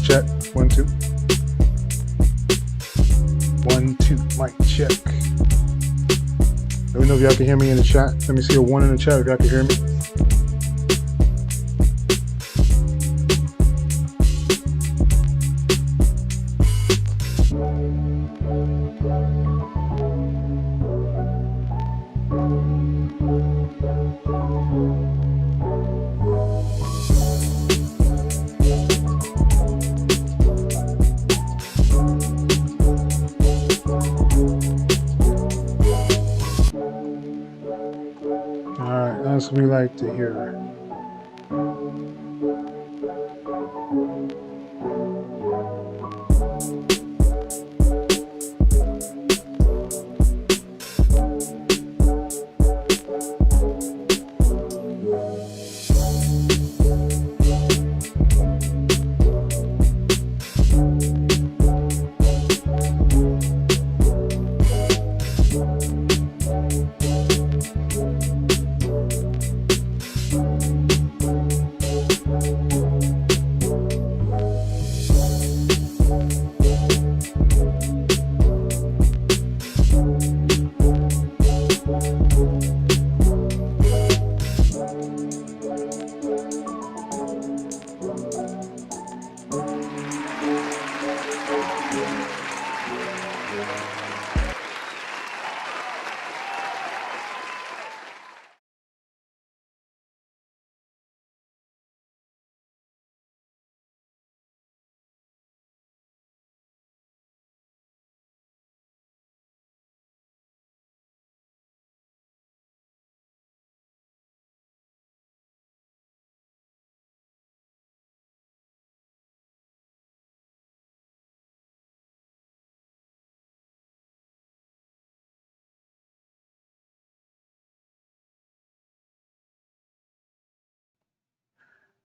Check. 1 2. 1 2. Mic check. Let me know if y'all can hear me in the chat. Let me see a 1 in the chat if y'all can hear me. Alright, that's what we like to hear.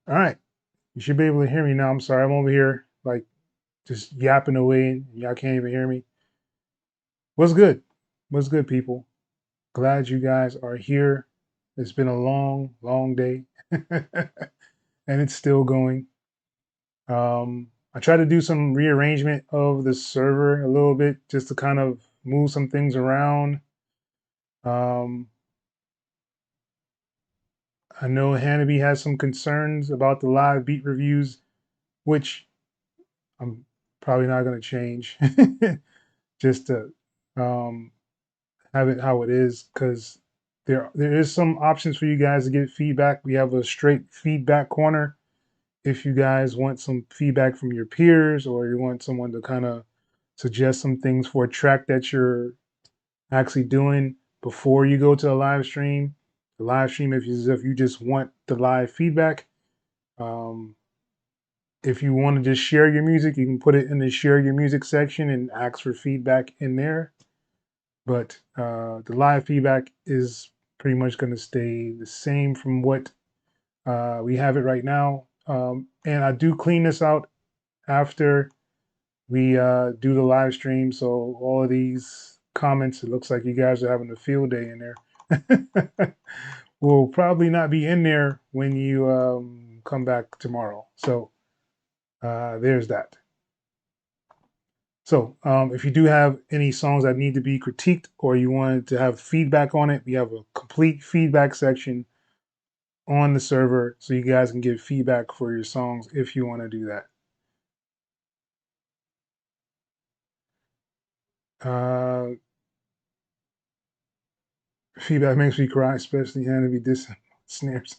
Alright. You should be able to hear me now. I'm sorry, I'm over here like just yapping away and y'all can't even hear me. What's good? What's good, people? Glad you guys are here. It's been a long, long day. And it's still going. I tried to do some rearrangement of the server a little bit just to kind of move some things around. I know Hanabi has some concerns about the live beat reviews, which I'm probably not going to change just to have it how it is, because there is some options for you guys to get feedback. We have a straight feedback corner. If you guys want some feedback from your peers, or you want someone to kind of suggest some things for a track that you're actually doing before you go to a live stream. The live stream, if you just want the live feedback. If you want to just share your music, you can put it in the share your music section and ask for feedback in there. But the live feedback is pretty much going to stay the same from what we have it right now. And I do clean this out after we do the live stream. So all of these comments, it looks like you guys are having a field day in there. Will probably not be in there when you come back tomorrow. So there's that. So if you do have any songs that need to be critiqued, or you wanted to have feedback on it, we have a complete feedback section on the server, so you guys can give feedback for your songs if you want to do that. Feedback makes me cry, especially having to be dissing snares.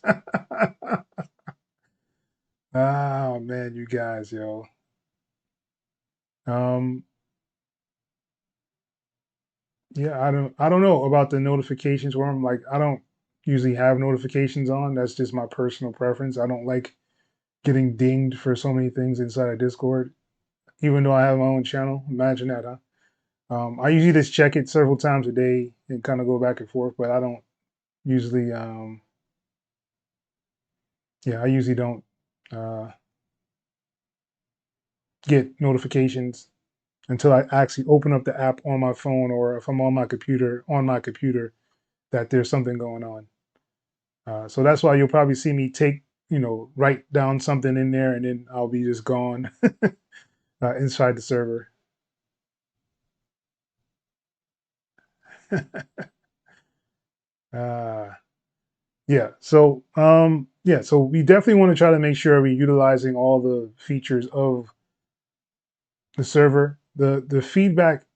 Oh man, you guys, yo. Yeah, I don't know about the notifications where I'm like, I don't usually have notifications on. That's just my personal preference. I don't like getting dinged for so many things inside of Discord, even though I have my own channel. Imagine that, huh? I usually just check it several times a day and kind of go back and forth, but I don't usually, yeah, I usually don't uh, get notifications until I actually open up the app on my phone, or if I'm on my computer, that there's something going on. So that's why you'll probably see me take, write down something in there, and then I'll be just gone inside the server. uh, yeah. So we definitely want to try to make sure we're utilizing all the features of the server. The feedback,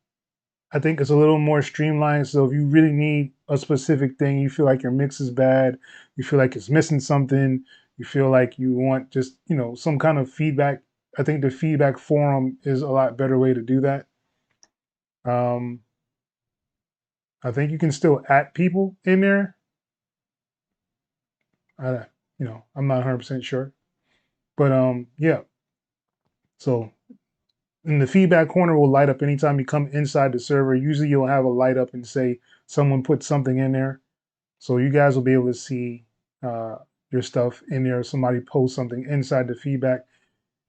I think, is a little more streamlined. So if you really need a specific thing, you feel like your mix is bad, you feel like it's missing something, you feel like you want just, some kind of feedback. I think the feedback forum is a lot better way to do that. Um, I think you can still add people in there. I, I'm not 100% sure, but yeah. So and the feedback corner will light up anytime you come inside the server. Usually you'll have a light up and say someone put something in there. So you guys will be able to see uh, your stuff in there. Somebody posts something inside the feedback,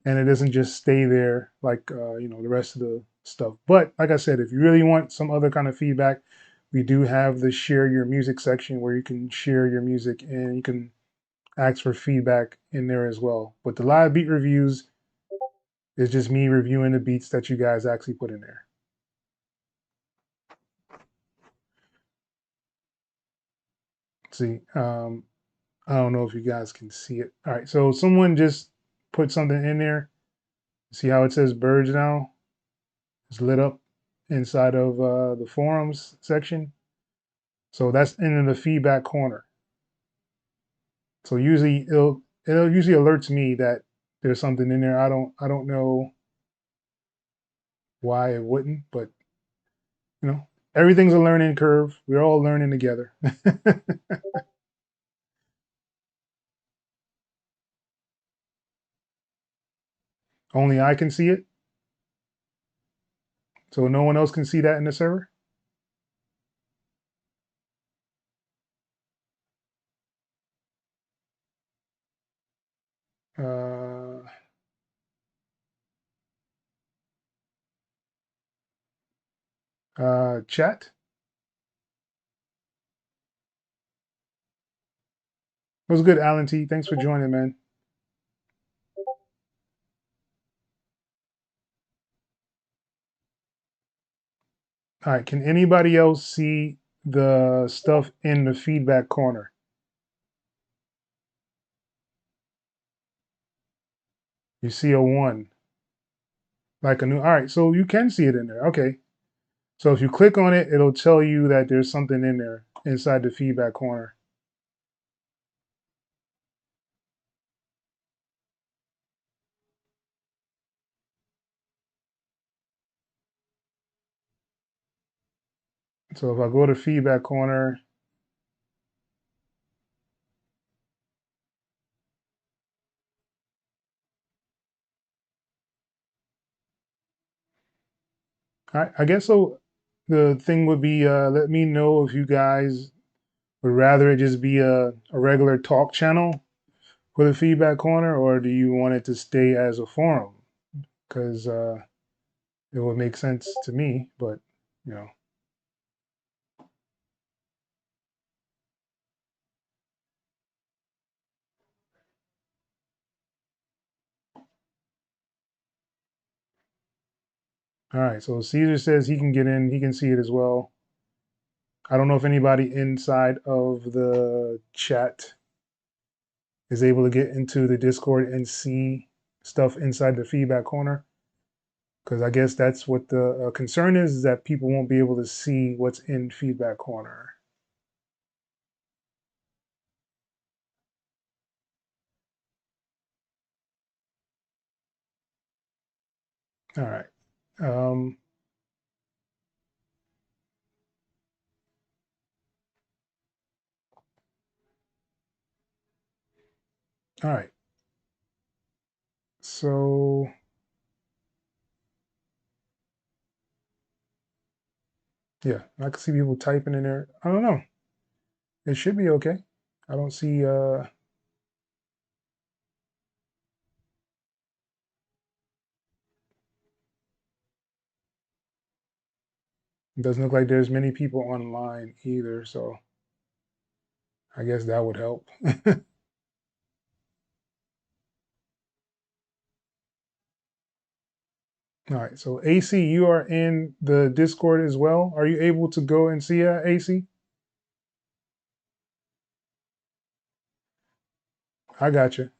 and it doesn't just stay there like the rest of the stuff. But like I said, if you really want some other kind of feedback, we do have the share your music section where you can share your music and you can ask for feedback in there as well. But the live beat reviews is just me reviewing the beats that you guys actually put in there. See, I don't know if you guys can see it. All right, so someone just put something in there. See how it says birds now? It's lit up inside of the forums section. So that's in the feedback corner. So usually it'll usually alerts me that there's something in there. I don't know why it wouldn't, but everything's a learning curve. We're all learning together. Only I can see it. So no one else can see that in the server. Uh, chat. It was good, Alan T. Thanks for joining, man. All right. Can anybody else see the stuff in the feedback corner? You see a one, like a new. All right. So you can see it in there. Okay. So if you click on it, it'll tell you that there's something in there inside the feedback corner. So if I go to feedback corner, I guess so. The thing would be, let me know if you guys would rather it just be a regular talk channel for the feedback corner, or do you want it to stay as a forum? Because it would make sense to me, but you know. All right, so Caesar says he can get in, he can see it as well. I don't know if anybody inside of the chat is able to get into the Discord and see stuff inside the feedback corner. Because I guess that's what the concern is that people won't be able to see what's in feedback corner. All right. Um, all right. So yeah, I can see people typing in there. I don't know. It should be okay. I don't see it doesn't look like there's many people online either, so I guess that would help. All right, so AC, you are in the Discord as well. Are you able to go and see AC? I got you.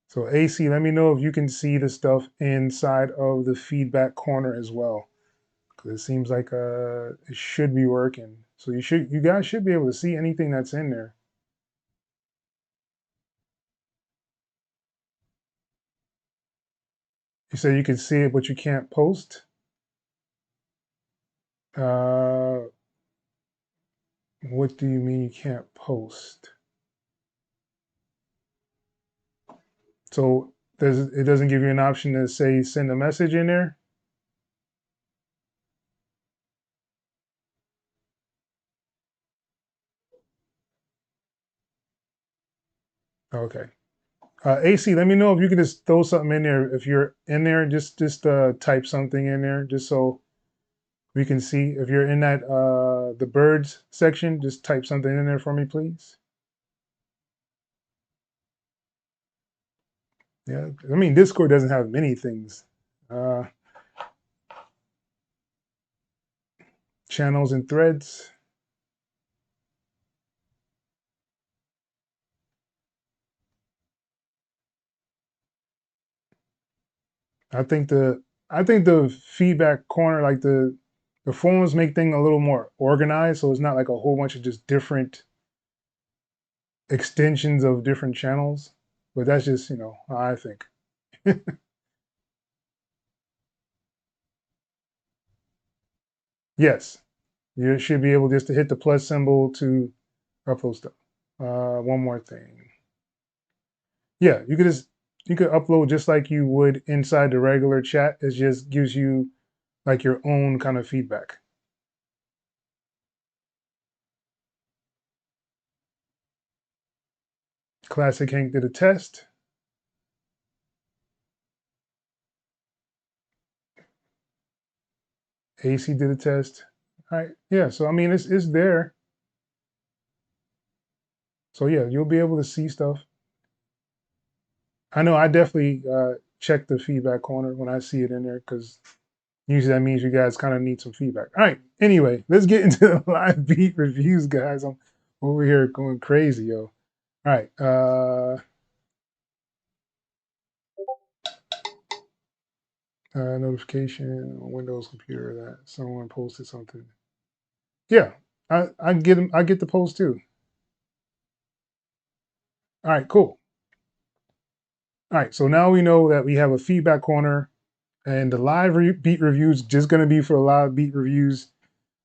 So AC, let me know if you can see the stuff inside of the feedback corner as well, because it seems like it should be working. So you guys should be able to see anything that's in there. You say you can see it, but you can't post. Uh, what do you mean you can't post? So it doesn't give you an option to say send a message in there? Okay. AC, let me know if you can just throw something in there. If you're in there, just type something in there, just so we can see. If you're in that the birds section, just type something in there for me, please. Yeah, I mean Discord doesn't have many things. Uh, Channels and threads. I think the feedback corner, like the forums, make things a little more organized, so it's not like a whole bunch of just different extensions of different channels. But that's just how I think. Yes, you should be able just to hit the plus symbol to upload stuff. One more thing. Yeah, you could upload just like you would inside the regular chat. It just gives you like your own kind of feedback. Classic Hank did a test. AC did a test. All right. Yeah. So I mean, it's there. So yeah, you'll be able to see stuff. I know I definitely check the feedback corner when I see it in there because usually that means you guys kind of need some feedback. All right. Anyway, let's get into the live beat reviews, guys. I'm over here going crazy, yo. All right. Notification on Windows computer that someone posted something. Yeah, I get them. I get the post too. All right, cool. All right, so now we know that we have a feedback corner, and the live beat reviews just going to be for the live beat reviews.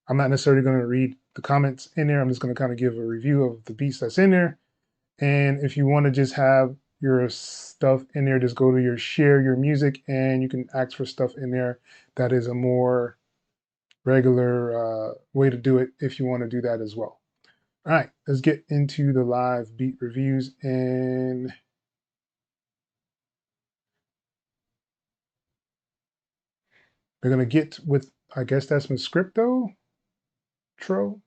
I'm not necessarily going to read the comments in there. I'm just going to kind of give a review of the beats that's in there. And if you want to just have your stuff in there, just go to your share your music, and you can ask for stuff in there. That is a more regular way to do it if you want to do that as well. All right, let's get into the live beat reviews, and we're gonna get with, I guess that's Miss Scripto,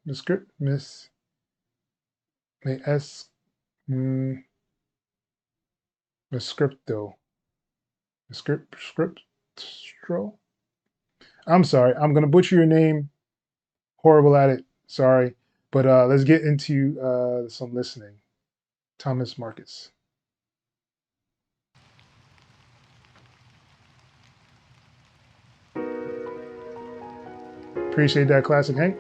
Miss Script, Miss S, Miss Scripto, Scriptro. I'm sorry, I'm gonna butcher your name. Horrible at it. Sorry, but let's get into some listening. Thomas Marcus. Appreciate that, Classic Hank.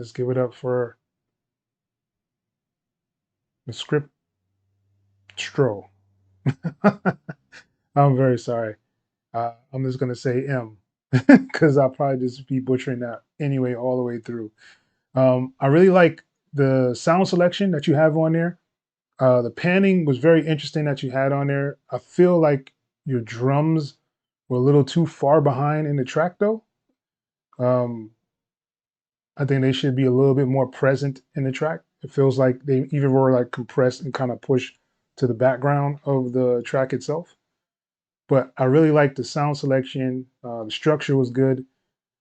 let's give it up for the script Stro. I'm very sorry. I'm just gonna say M because I'll probably just be butchering that anyway all the way through. I really like the sound selection that you have on there. The panning was very interesting that you had on there. I feel like your drums were a little too far behind in the track though. Um, I think they should be a little bit more present in the track. It feels like they either were like compressed and kind of pushed to the background of the track itself. But I really like the sound selection. The structure was good.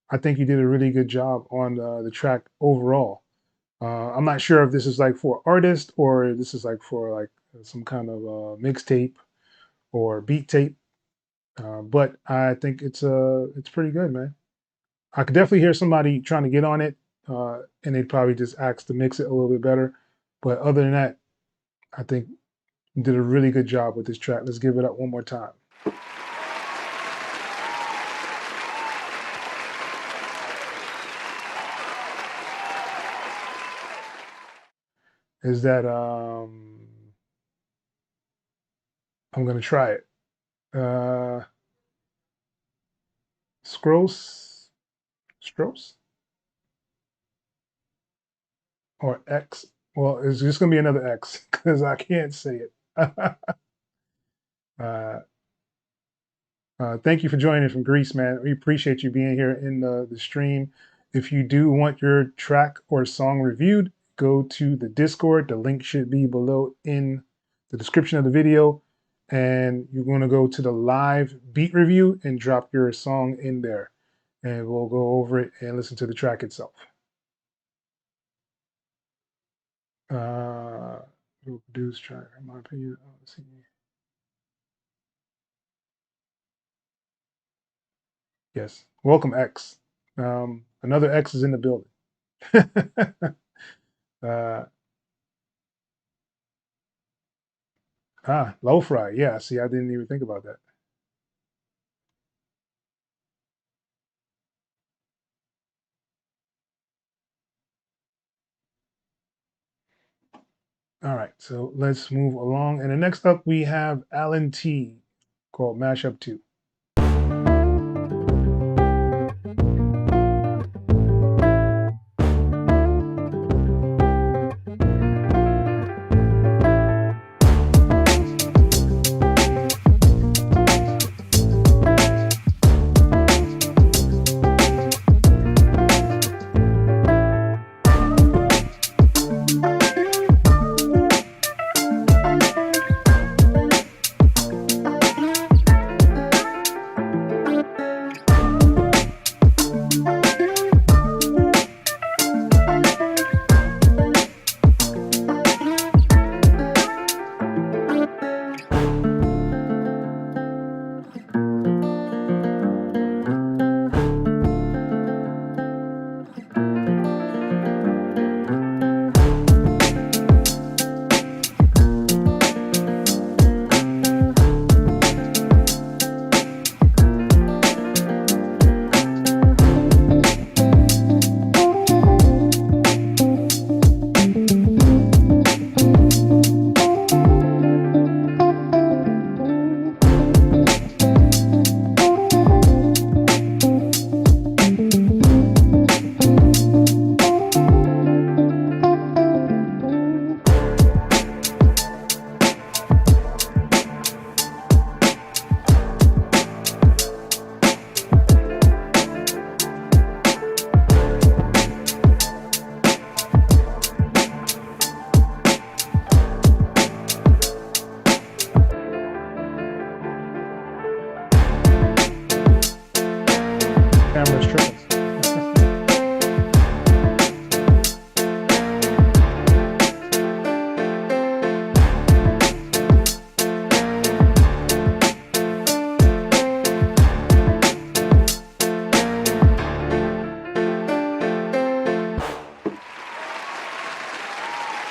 I think you did a really good job on the track overall. I'm not sure if this is like for artists or this is like for like some kind of mixtape or beat tape, but I think it's pretty good, man. I could definitely hear somebody trying to get on it, and they'd probably just ask to mix it a little bit better. But other than that, I think you did a really good job with this track. Let's give it up one more time. Is that I'm gonna try it. Scros, Stros, or X? Well, it's just gonna be another X because I can't say it. uh, Thank you for joining from Greece, man. We appreciate you being here in the stream. If you do want your track or song reviewed, go to the Discord. The link should be below in the description of the video. And you're going to go to the live beat review and drop your song in there. And we'll go over it and listen to the track itself. Produce track, in my opinion. Let's see. Yes. Welcome, X. Another X is in the building. Low fry. Yeah, see, I didn't even think about that. All right, so let's move along. And the next up, we have Alan T called Mashup 2. Camera's tripping.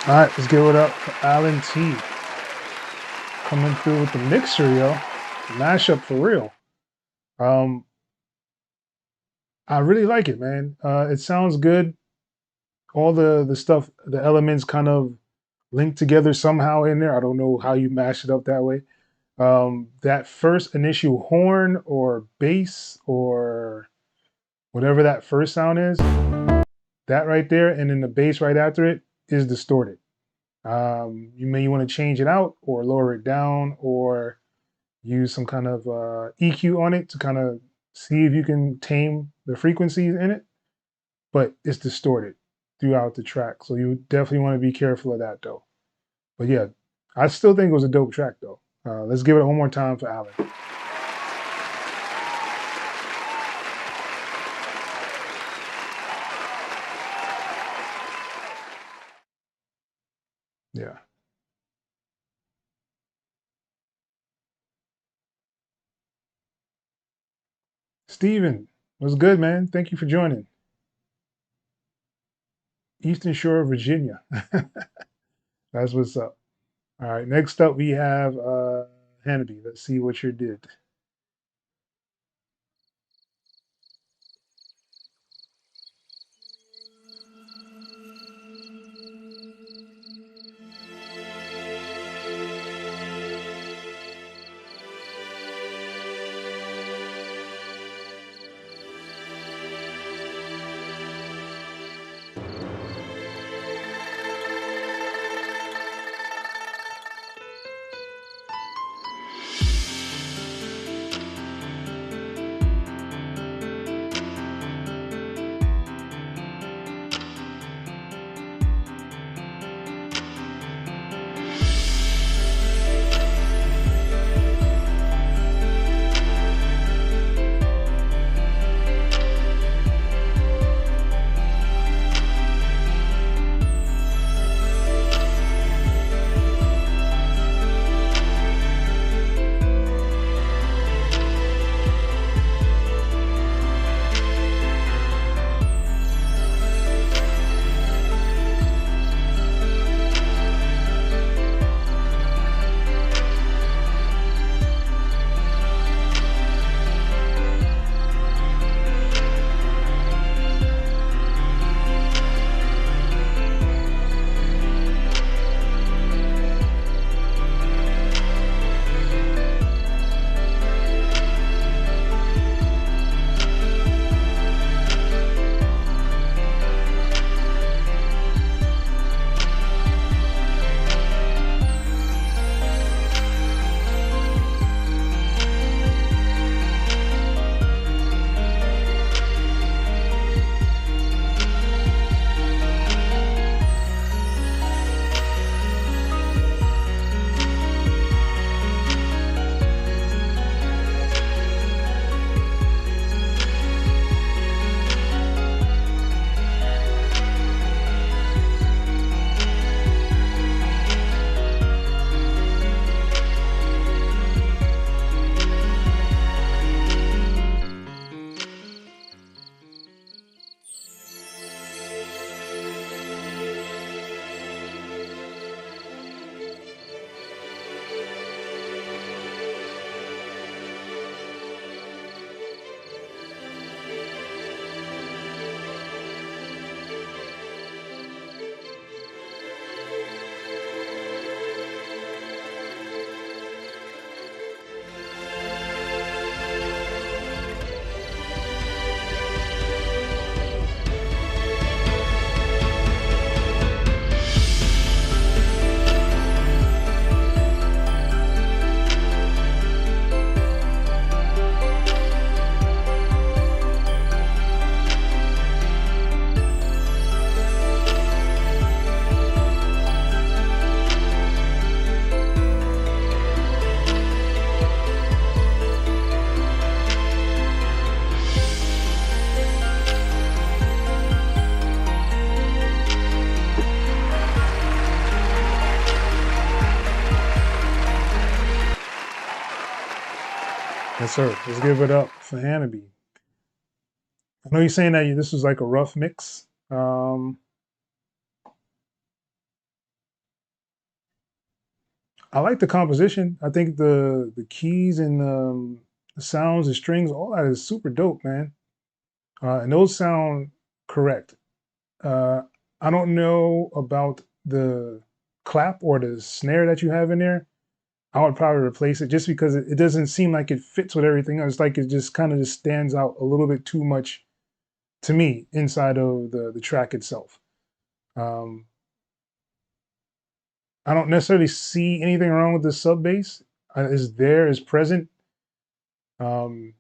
All right, let's give it up for Alan T. Coming through with the mixer, yo. Mashup for real. I really like it, man. It sounds good. all the stuff, the elements kind of linked together somehow in there. I don't know how you mash it up that way. That first initial horn or bass or whatever that first sound is, that right there, and then the bass right after it is distorted. You may want to change it out or lower it down or use some kind of EQ on it to kind of see if you can tame the frequencies in it, but it's distorted throughout the track. So you definitely want to be careful of that though. But yeah, I still think it was a dope track though. Let's give it one more time for Alan. Yeah. Steven, what's good, man? Thank you for joining. Eastern Shore, Virginia. That's what's up. All right, next up we have Hannity. Let's see what you did. Yes, sir. Let's give it up for Hannity. I know you're saying that this was like a rough mix. I like the composition. I think the keys and the sounds, the strings, all that is super dope, man. And those sound correct. Uh, I don't know about the clap or the snare that you have in there. I would probably replace it just because it doesn't seem like it fits with everything else. Like it just kind of just stands out a little bit too much to me inside of the track itself. Um, I don't necessarily see anything wrong with the sub bass. Is there, is present. Um,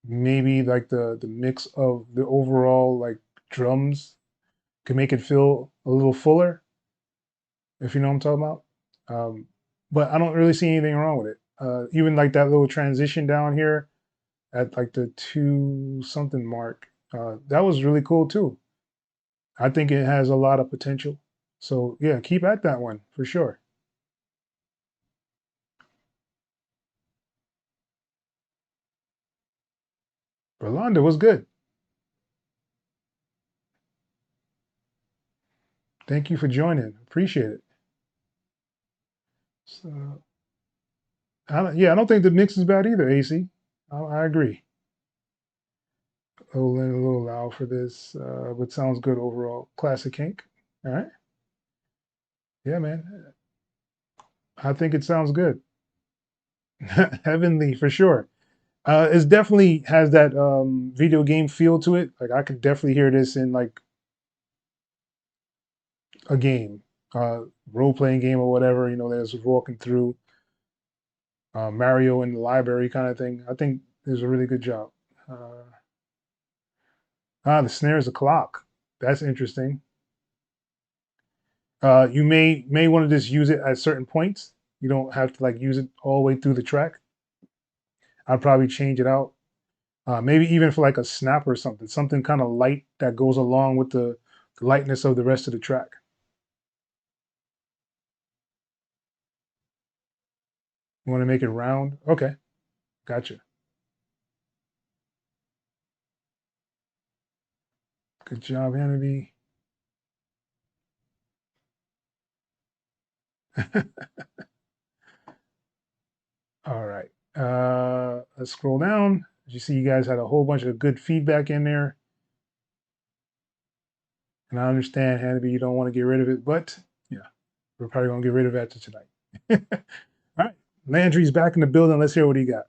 Maybe like the mix of the overall like drums can make it feel a little fuller, if you know what I'm talking about. Um, but I don't really see anything wrong with it. Even like that little transition down here at like the 2 something mark, that was really cool too. I think it has a lot of potential. So yeah, keep at that one for sure. Rolanda was good. Thank you for joining. Appreciate it. So, yeah, I don't think the mix is bad either, AC. I agree. A little loud for this, but sounds good overall. Classic Hank. All right. Yeah, man. I think it sounds good. Heavenly for sure. It definitely has that video game feel to it. Like I could definitely hear this in like a game, role playing game or whatever. You know, there's walking through Mario in the library kind of thing. I think there's a really good job. Uh, the snare is a clock. That's interesting. You may want to just use it at certain points. You don't have to like use it all the way through the track. I'd probably change it out. Maybe even for like a snap or something kind of light that goes along with the lightness of the rest of the track. You want to make it round? Okay, gotcha. Good job, Hannity. All right. Let's scroll down. As you see, you guys had a whole bunch of good feedback in there. And I understand, Hannity, you don't want to get rid of it, but yeah, we're probably going to get rid of it after tonight. All right. Landry's back in the building. Let's hear what he got.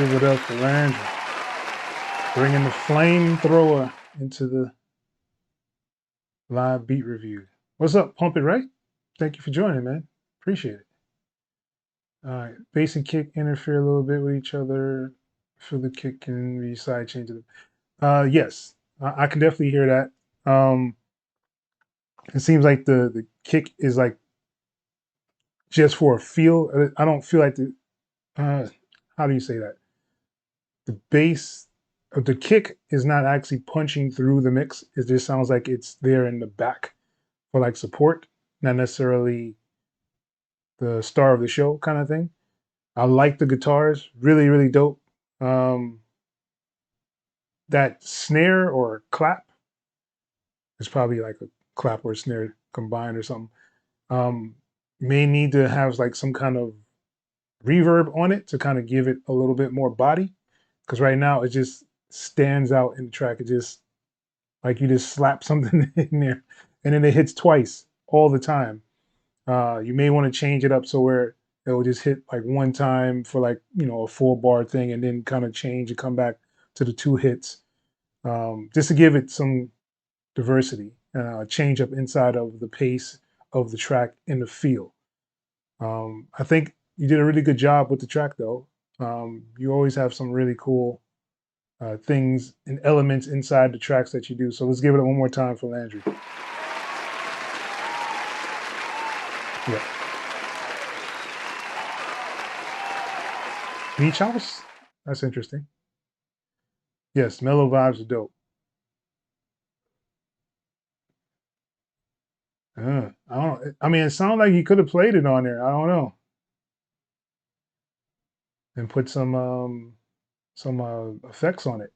give it up for Landry. Bringing the flamethrower into the live beat review. What's up, Pump It Right? Thank you for joining, man. Appreciate it. All right, bass and kick interfere a little bit with each other. Feel the kick and be side change it. Yes, I can definitely hear that. It seems like the kick is like just for a feel. I don't feel like how do you say that? The bass of the kick is not actually punching through the mix. It just sounds like it's there in the back for like support, not necessarily the star of the show kind of thing. I like the guitars, really, really dope. That snare or clap, it's probably like a clap or a snare combined or something. May need to have like some kind of reverb on it to kind of give it a little bit more body. Because right now it just stands out in the track. It just like you just slap something in there and then it hits twice all the time. You may want to change it up so where it will just hit like one time for like, you know, a full bar thing and then kind of change and come back to the 2 hits. Just to give it some diversity, change up inside of the pace of the track and the feel. I think you did a really good job with the track though. You always have some really cool things and elements inside the tracks that you do. So let's give it one more time for Landry. Yeah. Beach House? That's interesting. Yes, mellow vibes are dope. I don't. I mean, it sounded like you could have played it on there. I don't know. And put some effects on it.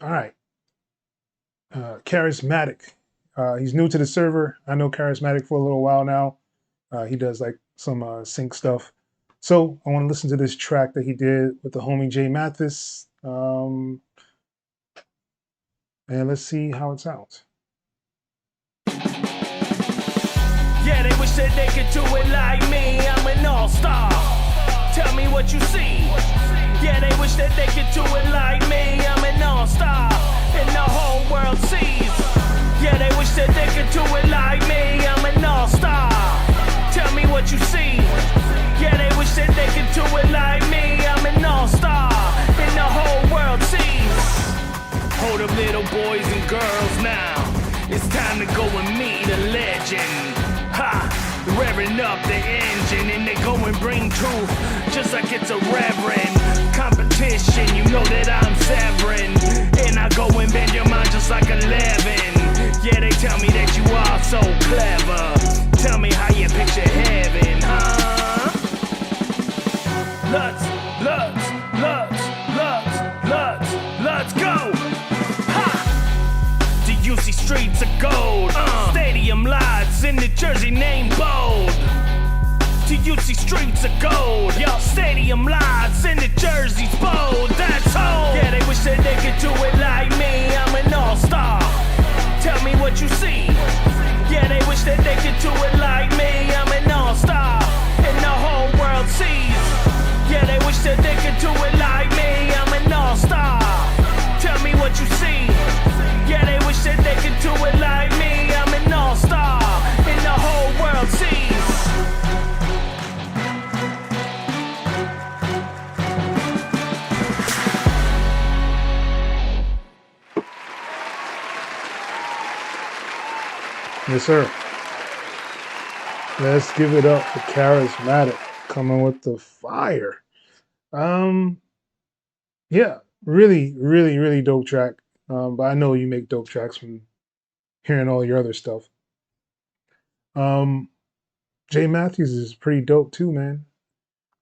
All right. Charismatic. He's new to the server. I know Charismatic for a little while now. He does like some sync stuff. So I want to listen to this track that he did with the homie J Mathis. And let's see how it sounds. Yeah, they wish that they could do it like me. I'm an all-star. Tell me what you see. Yeah, they wish that they could do it like me. I'm an all-star. And the whole world sees. Yeah, they wish that they could do it like me. I'm an all-star. Tell me what you see. Yeah, they wish that they could do it like me. I'm an all-star. And the whole world sees. Hold up, little boys and girls now. It's time to go and meet a legend. Ha! Revving up the engine and they go and bring truth just like it's a reverend. Competition, you know that I'm severing. And I go and bend your mind just like 11. Yeah, they tell me that you are so clever. Tell me how you picture heaven, huh? Let's go! UC streets of gold, stadium lights in the jersey name bold. To UC streets of gold, yo, stadium lights in the jerseys bold. That's all. Yeah, they wish that they could do it like me. I'm an all-star. Tell me what you see. Yeah, they wish that they could do it like me. I'm an all-star, and the whole world sees. Yeah, they wish that they could do it like me. I'm an all-star. Tell me what you see. Yeah, they wish that they could do it like me. I'm an all-star, and the whole world sees. Yes, sir. Let's give it up for Charismatic coming with the fire. Yeah, really, really, really dope track. But I know you make dope tracks from hearing all your other stuff. Jay Matthews is pretty dope too, man.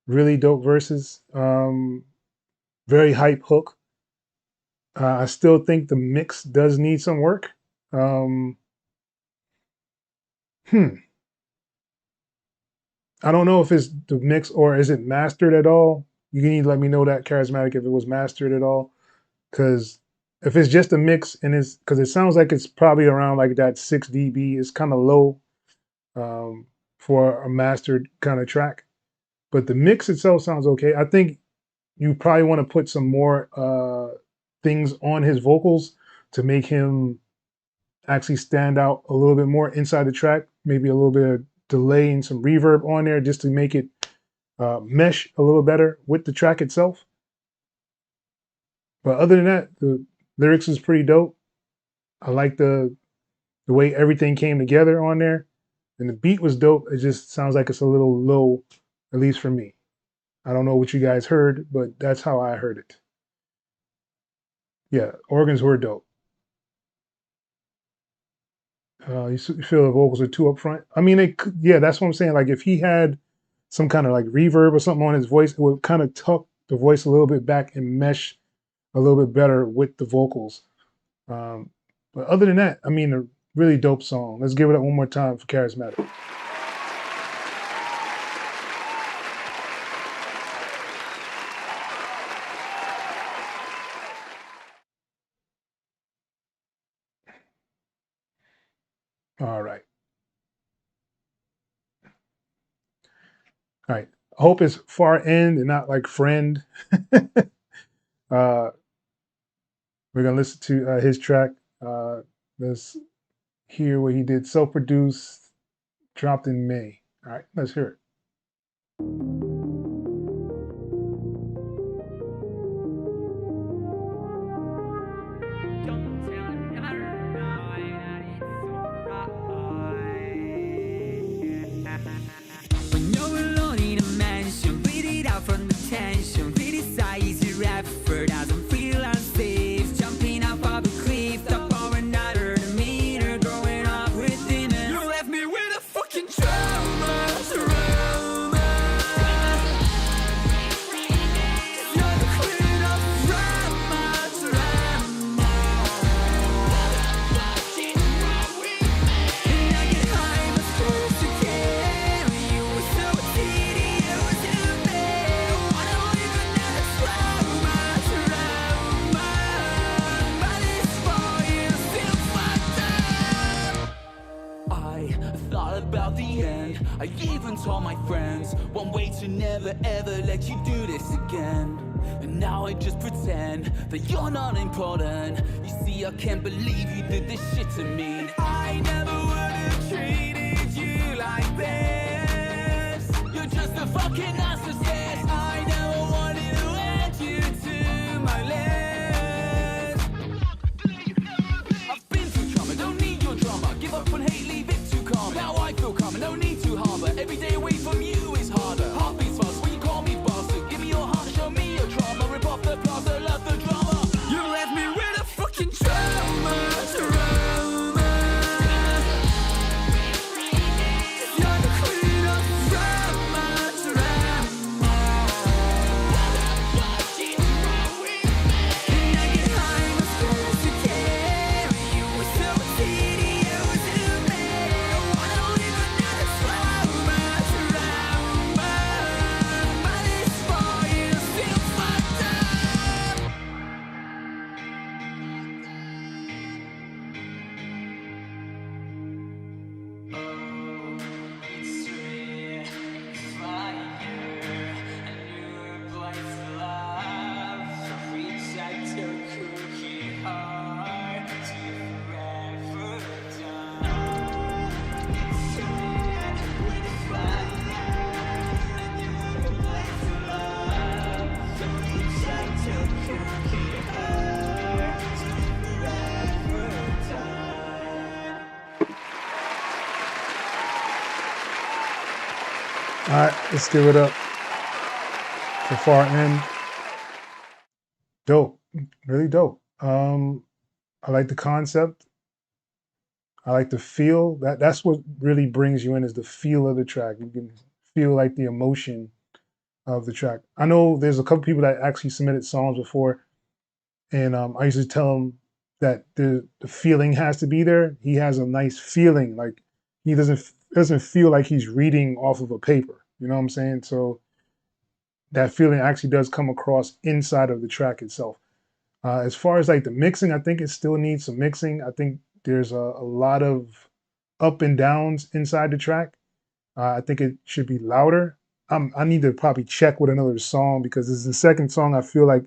Really dope verses. Very hype hook. I still think the mix does need some work. I don't know if it's the mix or is it mastered at all. You need to let me know that, Charismatic, if it was mastered at all. Because if it's just a mix and it's, because it sounds like it's probably around like that 6 dB, it's kind of low for a mastered kind of track. but the mix itself sounds okay. I think you probably want to put some more things on his vocals to make him actually stand out a little bit more inside the track. Maybe a little bit of delay and some reverb on there just to make it mesh a little better with the track itself. But other than that, the lyrics is pretty dope. I like the way everything came together on there, and the beat was dope. It just sounds like it's a little low, at least for me. I don't know what you guys heard, but that's how I heard it. Yeah, organs were dope. You feel the vocals are too upfront. I mean, yeah, that's what I'm saying. Like if he had some kind of like reverb or something on his voice, it would kind of tuck the voice a little bit back and mesh a little bit better with the vocals. Um, but other than that, I mean, a really dope song. Let's give it up one more time for Charismatic. All right. All right. I hope it's far end and not like friend. We're gonna listen to his track. Let's hear what he did. Self-produced, dropped in May. All right, let's hear it. When you're alone in a mansion, beat it out from the tension. Criticize your effort, doesn't feel unsafe. Jumping off of a cliff, top or another meter, growing up within it. You left me with a fucking trauma. You're the queen of drama. And I get high, but supposed to carry you. So tedious to me. Wanna live another trauma. But it's for you, still fucked up. I thought about the end. I even told my friends one way to never ever let you do this again. And now I just pretend that you're not important. You see, I can't believe you did this shit to me. And I never would have treated you like this. You're just a fucking narcissist. I never wanted to add you to my list. I've been through trauma, don't need your drama. Give up on hate, leave it to calm. Now I feel calm, no need to harbor. Every day away from you is harder. Heartbeats fast when you call me bastard. Give me your heart, show me your trauma. Rip off the plaster, love the drama. You left me with a fucking trauma. You're the queen of drama. And I get high, but supposed to carry you. So tedious to me. Wanna live another trauma. But it's for you, still fucked up. Oh, it's real fire, a new place to love. Reach out to cookie heart to forever done. It's real fire, a new place to love. Reach out to cookie heart to forever done. All right, let's give it up for far end. Dope, really dope. I like the concept. I like the feel. That's what really brings you in is the feel of the track. You can feel like the emotion of the track. I know there's a couple people that actually submitted songs before, and I usually tell them that the feeling has to be there. He has a nice feeling, like he doesn't feel like he's reading off of a paper. You know what I'm saying? So that feeling actually does come across inside of the track itself. As far as like the mixing, I think it still needs some mixing. I think there's a lot of up and downs inside the track. I think it should be louder. I need to probably check with another song because this is the second song I feel like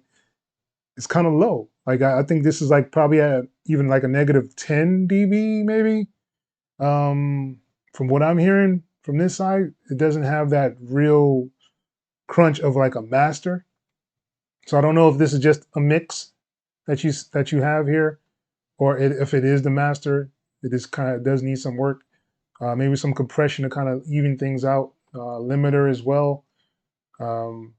it's kind of low. Like I think this is like probably at even like a negative 10 dB maybe. Um, from what I'm hearing from this side, it doesn't have that real crunch of like a master. So I don't know if this is just a mix that you have here, or if it is the master. It is kind of does need some work. Maybe some compression to kind of even things out. Limiter as well. Um,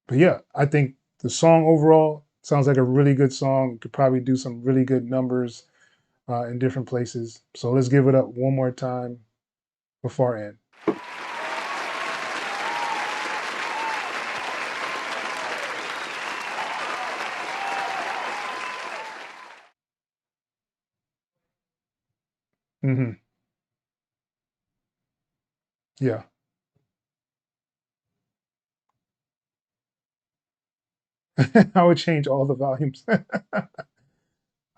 but yeah, I think the song overall sounds like a really good song. Could probably do some really good numbers in different places. So let's give it up one more time before I end. Hmm. Yeah, I would change all the volumes.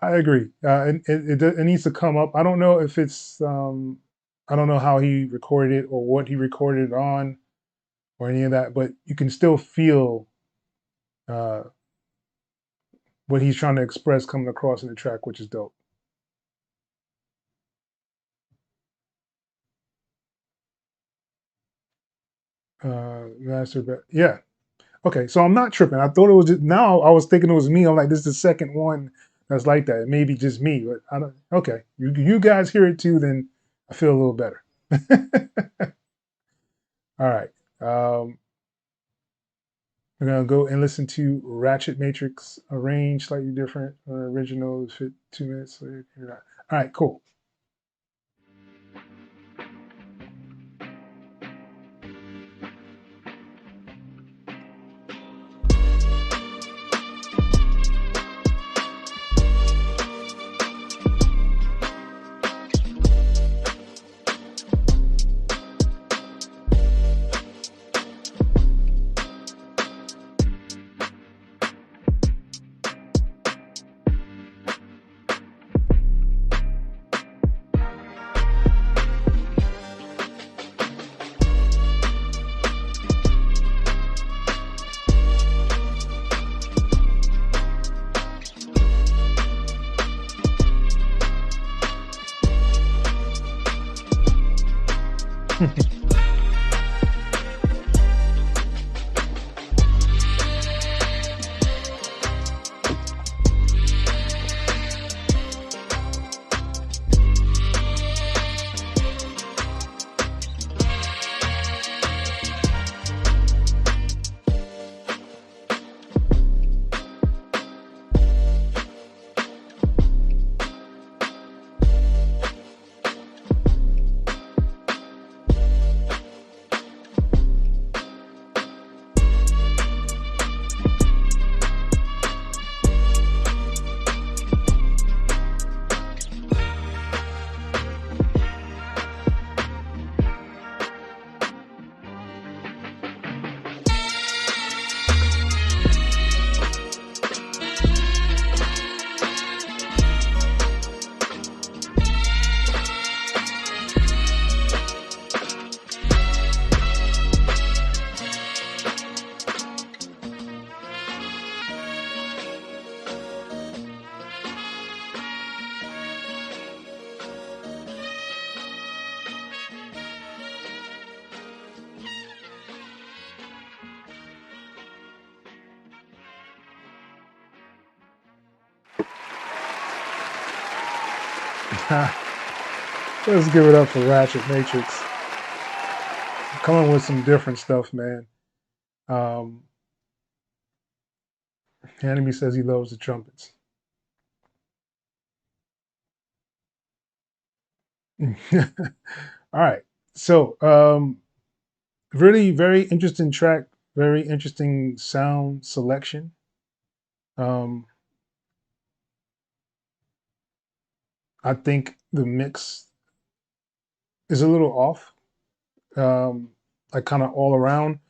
I agree. And it needs to come up. I don't know if it's I don't know how he recorded it or what he recorded it on or any of that, but you can still feel uh, what he's trying to express coming across in the track, which is dope. Yeah. Okay, so I'm not tripping. I thought it was just now. I was thinking it was me. I'm like, this is the second one that's like that. It may be just me, but I don't. Okay, you guys hear it too, then I feel a little better. All right. We're gonna go and listen to Ratchet Matrix arranged slightly different. Original fit 2 minutes. So all right, cool. Let's give it up for Ratchet Matrix. Coming with some different stuff, man. Um, Enemy says he loves the trumpets. All right. So, really very interesting track, very interesting sound selection. Um, I think the mix is a little off, like kind of all around.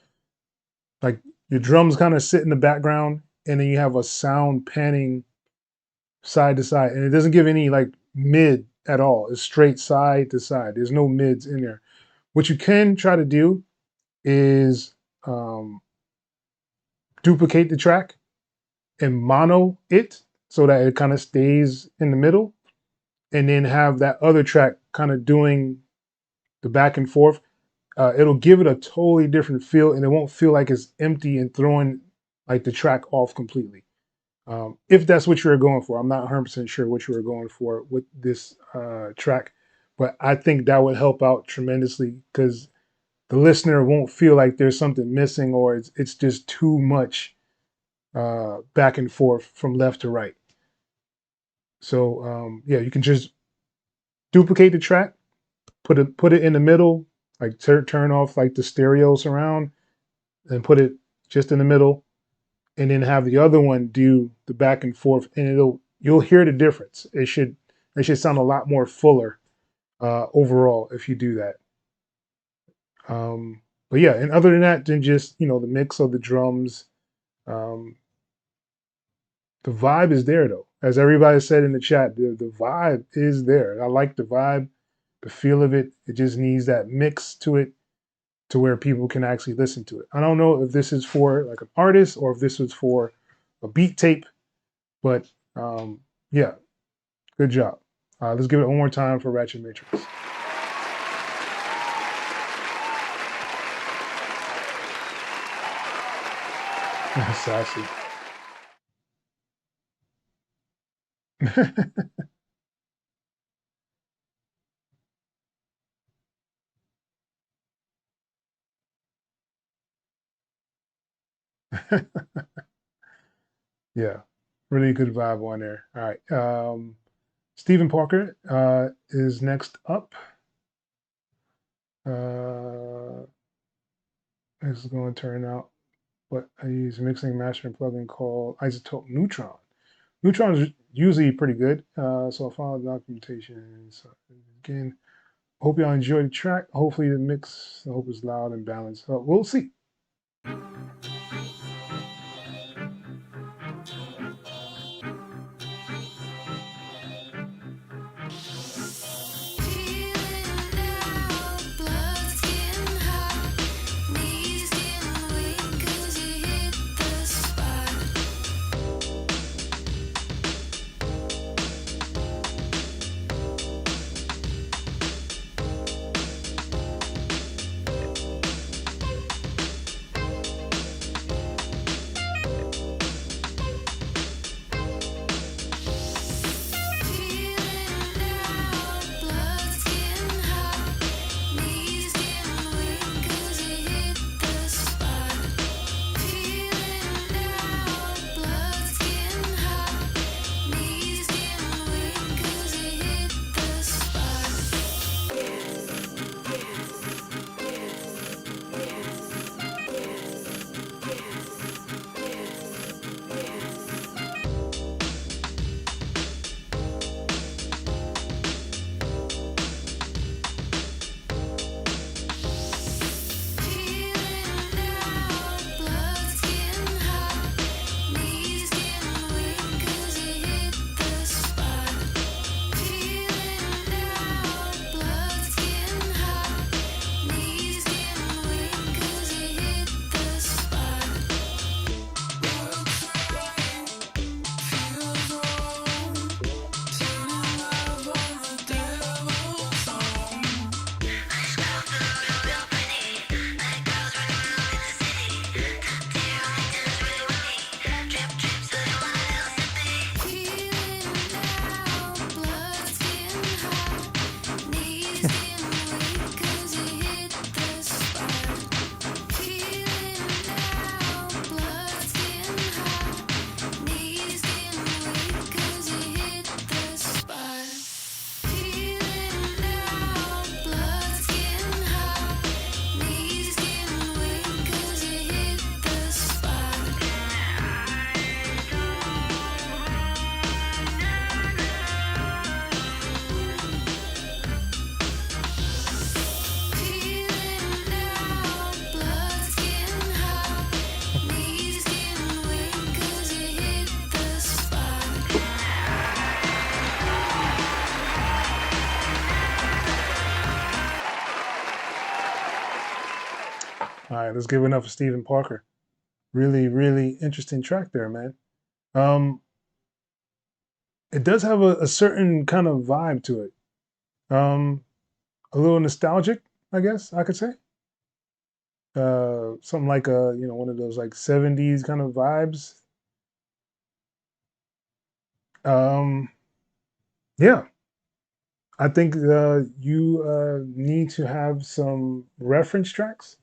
Like your drums kind of sit in the background, and then you have a sound panning side to side, and it doesn't give any like mid at all. It's straight side to side. There's no mids in there. What you can try to do is duplicate the track and mono it so that it kind of stays in the middle, and then have that other track kind of doing the back and forth. It'll give it a totally different feel, and it won't feel like it's empty and throwing like the track off completely. If that's what you were going for, I'm not 100% sure what you were going for with this track, but I think that would help out tremendously because the listener won't feel like there's something missing or it's just too much back and forth from left to right. So yeah, you can just duplicate the track, put it in the middle, like turn off like the stereo surround, and put it just in the middle, and then have the other one do the back and forth, and you'll hear the difference. It should sound a lot more fuller overall if you do that. But yeah, and other than that, then just the mix of the drums. Um, the vibe is there though, as everybody said in the chat. The vibe is there. I like the vibe, the feel of it. It just needs that mix to it, to where people can actually listen to it. I don't know if this is for like an artist or if this was for a beat tape, but yeah, good job. Let's give it one more time for Ratchet Matrix. Sassy. Yeah, really good vibe on there. All right. Stephen Parker is next up. This is going to turn out what I use mixing and mastering plugin called Isotope Neutron. Neutron is usually pretty good, so I'll follow the documentation. So again, hope y'all enjoy the track. Hopefully the mix, I hope it's loud and balanced. We'll see. let's give it up for Stephen Parker. Really, really interesting track there, man. It does have a certain kind of vibe to it. A little nostalgic, I guess I could say. Something like one of those like 70s kind of vibes. Yeah, I think you need to have some reference tracks.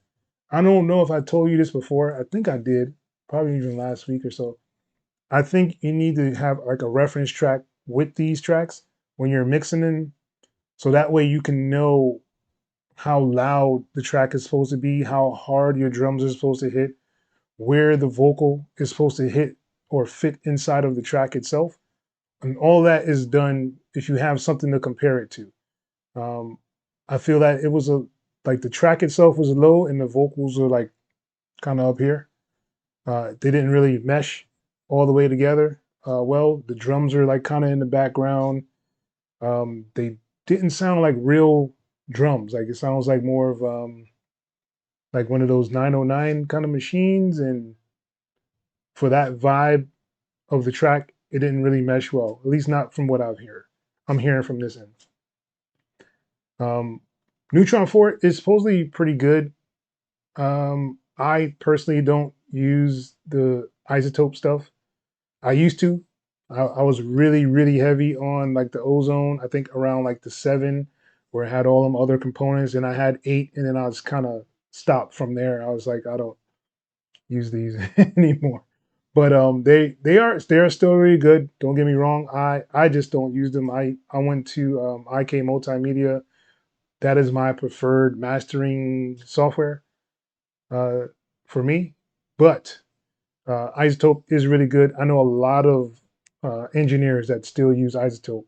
I don't know if I told you this before. I think I did, probably even last week or so. I think you need to have like a reference track with these tracks when you're mixing them, so that way you can know how loud the track is supposed to be, how hard your drums are supposed to hit, where the vocal is supposed to hit or fit inside of the track itself. And all that is done if you have something to compare it to. I feel that it was like the track itself was low and the vocals are like kind of up here. They didn't really mesh all the way together. Well, the drums are like kind of in the background. They didn't sound like real drums. Like it sounds like more of like one of those 909 kind of machines. And for that vibe of the track, it didn't really mesh well, at least not from what I'm hearing from this end. Neutron 4 is supposedly pretty good. I personally don't use the isotope stuff. I used to. I was really, really heavy on like the ozone, I think around like the 7, where it had all them other components, and I had 8, and then I was kind of stopped from there. I was like, I don't use these anymore. But they are still really good. Don't get me wrong. I just don't use them. I went to IK Multimedia. That is my preferred mastering software for me. But Isotope is really good. I know a lot of engineers that still use Isotope.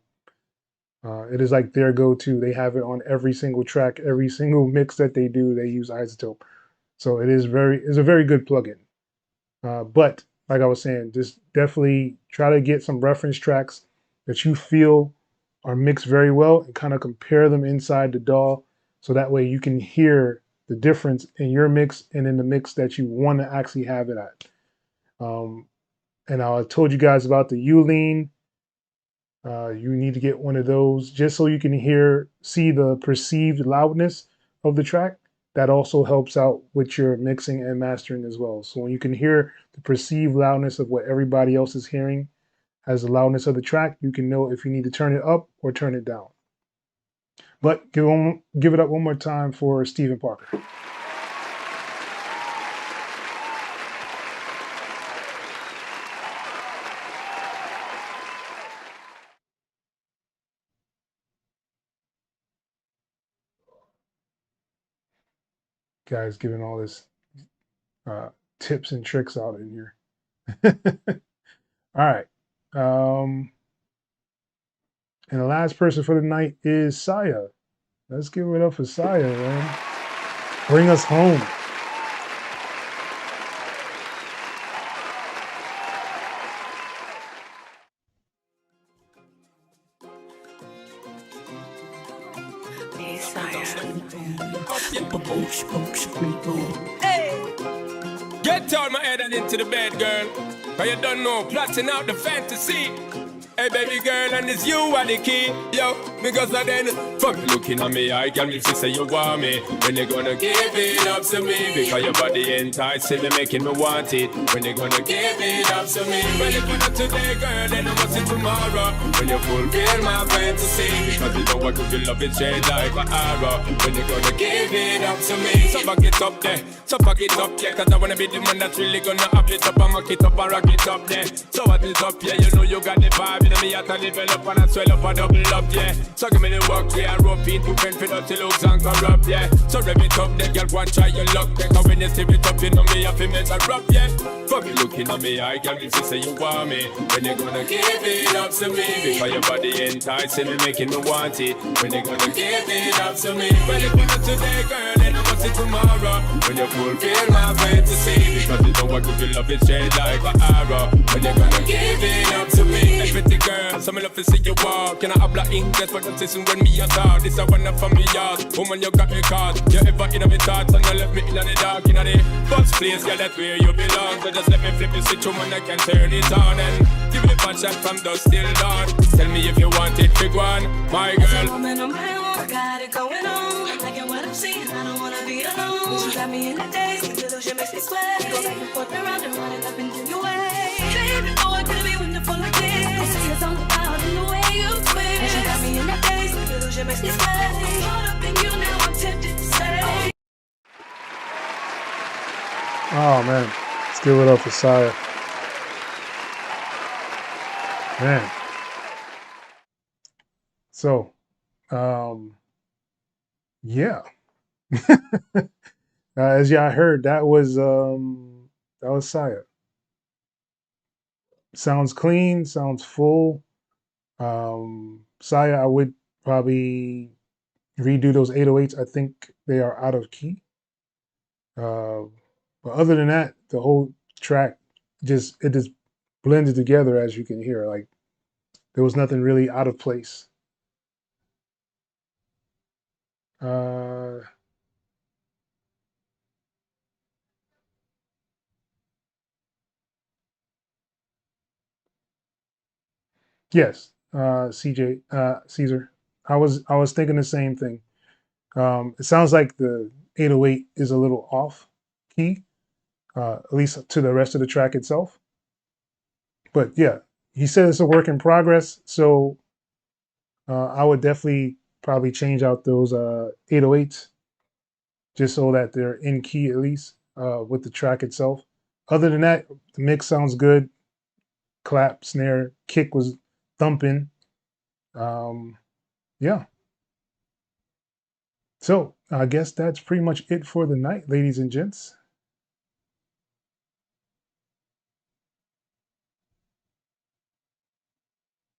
It is like their go-to. They have it on every single track, every single mix that they do. They use Isotope, so it's a very good plugin. But like I was saying, just definitely try to get some reference tracks that you feel are mixed very well and kind of compare them inside the DAW, so that way you can hear the difference in your mix and in the mix that you want to actually have it at. And I told you guys about the U-Lean. You need to get one of those just so you can see the perceived loudness of the track. That also helps out with your mixing and mastering as well. So when you can hear the perceived loudness of what everybody else is hearing as the loudness of the track, you can know if you need to turn it up or turn it down. But give it up one more time for Stephen Parker. Guys giving all this tips and tricks out in here. All right. And the last person for the night is Saya. Let's give it up for Saya, man. Bring us home. Hey, get out my head and into the bed, girl. But you don't know, plotting out the fantasy. Hey baby girl, and it's you are the key. Yo, because I then fuck looking at me, I can me say you want me. When you gonna give it up to me? Because your body enticing me, making me want it. When you gonna give it up to me? Well, if you not today, girl, then I must see tomorrow. When you fulfill my fantasy, because you know what you love it straight like an arrow. When you gonna give it up to me? So back it up there, so back it up, yeah. Cause I wanna be the man that's really gonna up it up and mock it up and rock it up there. So what is up, yeah, you know you got the vibe. You know me have to develop and I swell up and double up, yeah. So give me the work, we are rope it, to fend for dirty looks and corrupt, yeah. So rev it up, then girl, go and try your luck. Then when you step it up, you know me have to make a rub, yeah. Fuck me looking at me, I can if you say you want me. When you gonna give it up to me? Because your body enticing me, making me want it. When you gonna give it up to me? Well, if you not today, girl, then I must see tomorrow when you fulfill my fantasy. Because you know I give you love, it's straight like an arrow. When you're gonna give it up to me, hey pretty girl, so me love to see you walk. Can I habla English for the season when me a talk? This a one up for me yard. Woman, you got me caught. You ever in my thoughts and you left me in the dark, in the first place, girl, that's where you belong. So just let me flip the switch, woman, I can turn it on and give me a shot from dusk till dawn. Tell me if you want it, big one, my girl. Woman on my own, got it going on. Liking what I'm seeing, I don't wanna be alone. You got me in the days, the delusion makes me sweat. Go back and forth around and running up into your way. Baby, oh, it could be wonderful like this. See, it's all about in the way you twist. You got me in the days, the delusion makes me sweat. Caught up in you, now I'm tempted to say. Oh man, let's give it up for Saya. Man. So, yeah. As y'all heard, that was Saya. Sounds clean, sounds full. Saya, I would probably redo those 808s. I think they are out of key. But other than that, the whole track just blended together, as you can hear. Like there was nothing really out of place. Yes, CJ, Caesar. I was thinking the same thing. It sounds like the 808 is a little off key, at least to the rest of the track itself. But yeah, he said it's a work in progress, so I would definitely probably change out those 808s just so that they're in key at least with the track itself. Other than that, the mix sounds good. Clap, snare, kick was thumping. Yeah. So I guess that's pretty much it for the night, ladies and gents.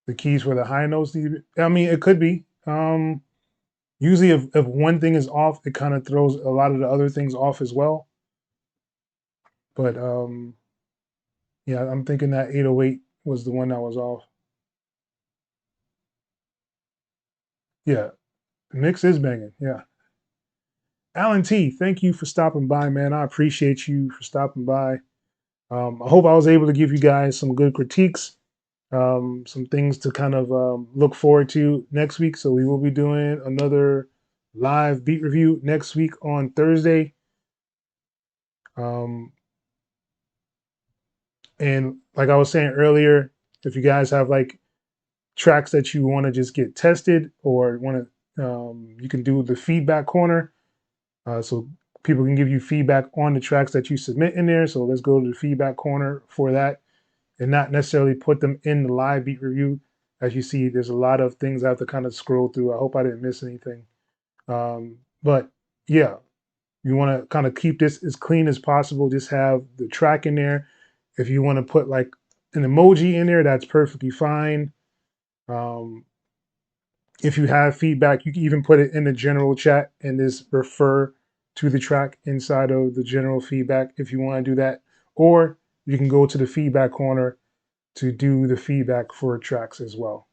The keys for the high notes. I mean, it could be. Usually, if one thing is off, it kind of throws a lot of the other things off as well. But yeah, I'm thinking that 808 was the one that was off. Yeah, the mix is banging. Yeah. Alan T, thank you for stopping by, man. I appreciate you for stopping by. I hope I was able to give you guys some good critiques, some things to kind of look forward to next week. So we will be doing another live beat review next week on Thursday. And like I was saying earlier, if you guys have like tracks that you want to just get tested or want to, you can do the feedback corner. So people can give you feedback on the tracks that you submit in there. So let's go to the feedback corner for that and not necessarily put them in the live beat review. As you see, there's a lot of things I have to kind of scroll through. I hope I didn't miss anything. But yeah, you want to kind of keep this as clean as possible. Just have the track in there. If you want to put like an emoji in there, that's perfectly fine. If you have feedback, you can even put it in the general chat and just refer to the track inside of the general feedback if you want to do that. Or you can go to the feedback corner to do the feedback for tracks as well.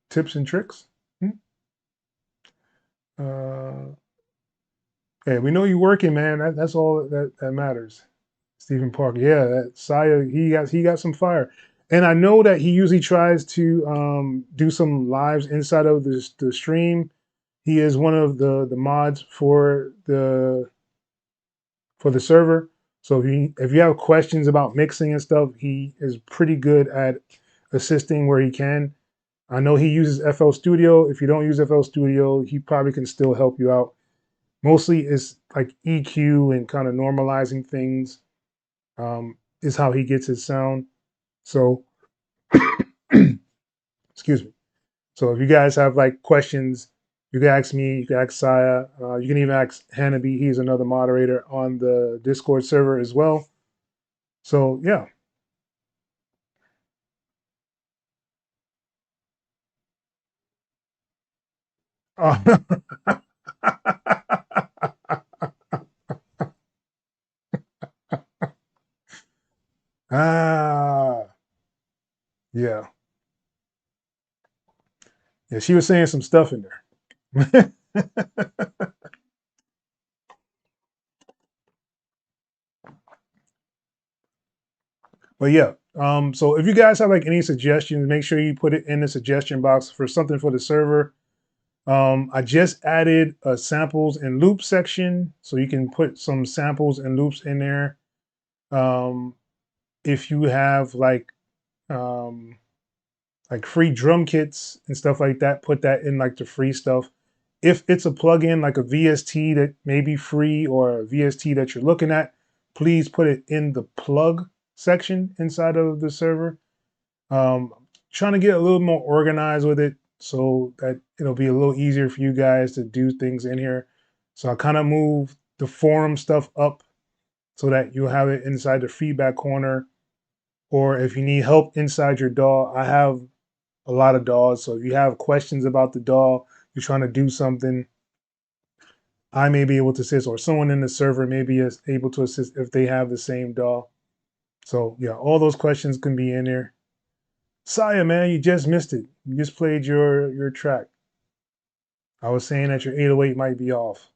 Tips and tricks. Hey, we know you're working, man. That's all that matters. Stephen Parker, yeah, that Saya, he got some fire, and I know that he usually tries to do some lives inside of the stream. He is one of the mods for the server. So if you have questions about mixing and stuff, he is pretty good at assisting where he can. I know he uses FL Studio. If you don't use FL Studio, he probably can still help you out. Mostly it's like EQ and kind of normalizing things is how he gets his sound. So, excuse me. So if you guys have like questions, you can ask me, you can ask Saya, you can even ask Hanabi. He's another moderator on the Discord server as well. So yeah. Oh. Ah, yeah. Yeah, she was saying some stuff in there. But yeah, so if you guys have like any suggestions, make sure you put it in the suggestion box for something for the server. I just added a samples and loops section, so you can put some samples and loops in there. Um, if you have um, like free drum kits and stuff like that, put that in like the free stuff. If it's a plugin like a VST that may be free or a VST that you're looking at, please put it in the plug section inside of the server. Trying to get a little more organized with it so that it'll be a little easier for you guys to do things in here. So I kind of move the forum stuff up so that you'll have it inside the feedback corner. Or if you need help inside your DAW, I have a lot of DAWs. So if you have questions about the DAW, you're trying to do something, I may be able to assist, or someone in the server may be able to assist if they have the same DAW. So yeah, all those questions can be in there. Saya, man, you just missed it. You just played your track. I was saying that your 808 might be off.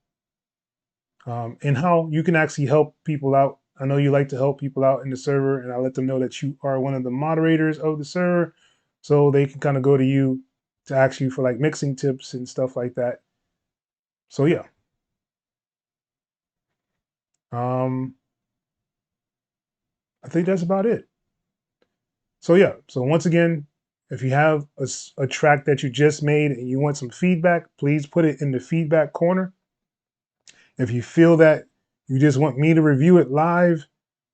And how you can actually help people out. I know you like to help people out in the server, and I let them know that you are one of the moderators of the server, so they can kind of go to you to ask you for like mixing tips and stuff like that. So yeah. Um, I think that's about it. So yeah, so once again, if you have a track that you just made and you want some feedback, please put it in the feedback corner. If you feel that you just want me to review it live,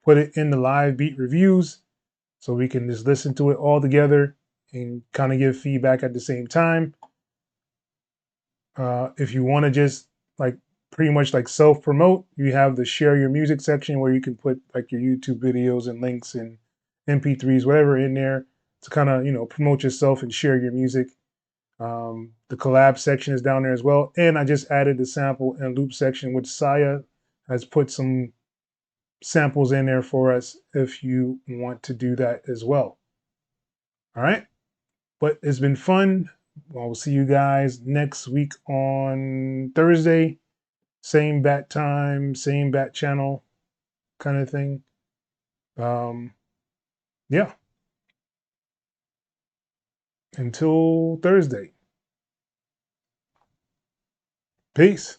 put it in the live beat reviews so we can just listen to it all together and kind of give feedback at the same time. If you want to just like pretty much like self promote, you have the share your music section where you can put like your YouTube videos and links and MP3s, whatever in there to kind of, promote yourself and share your music. The collab section is down there as well. And I just added the sample and loop section, which Saya has put some samples in there for us if you want to do that as well. All right. But it's been fun. I'll see you guys next week on Thursday. Same bat time, same bat channel kind of thing. Um, yeah. Until Thursday. Peace.